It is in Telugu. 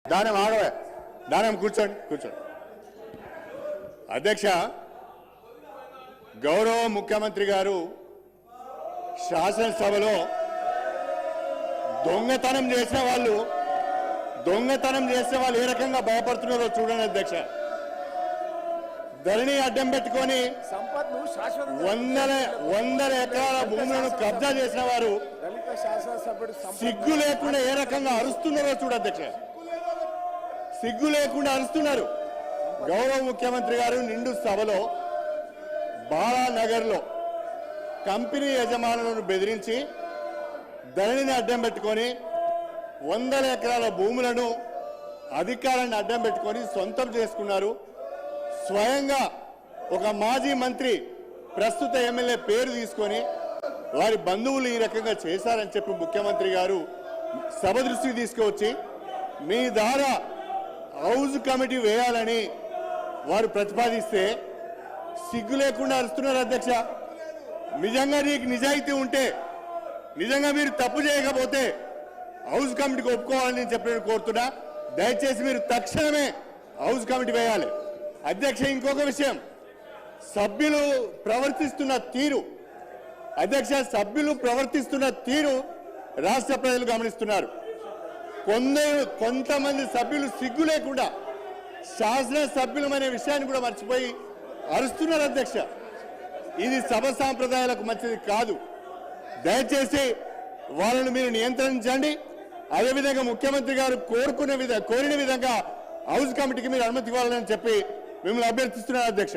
దానం ఆగవే, దానం కూర్చోండి కూర్చోండి. అధ్యక్ష, గౌరవ ముఖ్యమంత్రి గారు శాసనసభలో దొంగతనం చేసిన వాళ్ళు ఏ రకంగా భయపడుతున్నారో చూడండి అధ్యక్ష. ధరణి అడ్డం పెట్టుకొని వందల ఎకరాల భూములను కబ్జా చేసిన వారు సిగ్గు లేకుండా ఏ రకంగా అరుస్తున్నారో చూడు అధ్యక్ష. సిగ్గు లేకుండా అరుస్తున్నారు. గౌరవ ముఖ్యమంత్రి గారు నిండు సభలో బాలానగర్లో కంపెనీ యజమానులను బెదిరించి ధరణిని అడ్డం పెట్టుకొని వందల ఎకరాల భూములను అధికారాన్ని అడ్డం పెట్టుకొని సొంతం చేసుకున్నారు. స్వయంగా ఒక మాజీ మంత్రి ప్రస్తుత ఎమ్మెల్యే పేరు తీసుకొని వారి బంధువులు ఈ రకంగా చేశారని చెప్పి ముఖ్యమంత్రి గారు సభ దృష్టికి తీసుకువచ్చి మీ ద్వారా హౌజ్ కమిటీ వేయాలని వారు ప్రతిపాదిస్తే సిగ్గు లేకుండా అరుస్తున్నారు అధ్యక్ష. నిజంగా నీకు నిజాయితీ ఉంటే, నిజంగా మీరు తప్పు చేయకపోతే హౌజ్ కమిటీకి ఒప్పుకోవాలని చెప్పి కోరుతున్నా. దయచేసి మీరు తక్షణమే హౌజ్ కమిటీ వేయాలి అధ్యక్ష. ఇంకొక విషయం, సభ్యులు ప్రవర్తిస్తున్న తీరు రాష్ట్ర ప్రజలు గమనిస్తున్నారు. కొంతమంది సభ్యులు సిగ్గు లేకుండా శాసన సభ్యులమనే విషయాన్ని కూడా మర్చిపోయి అరుస్తున్నారు అధ్యక్ష. ఇది సభ సాంప్రదాయాలకు మంచిది కాదు. దయచేసి వాళ్ళను మీరు నియంత్రించండి. అదేవిధంగా ముఖ్యమంత్రి గారు కోరిన విధంగా హౌజ్ కమిటీకి మీరు అనుమతి ఇవ్వాలని చెప్పి మిమ్మల్ని అభ్యర్థిస్తున్నారు అధ్యక్ష.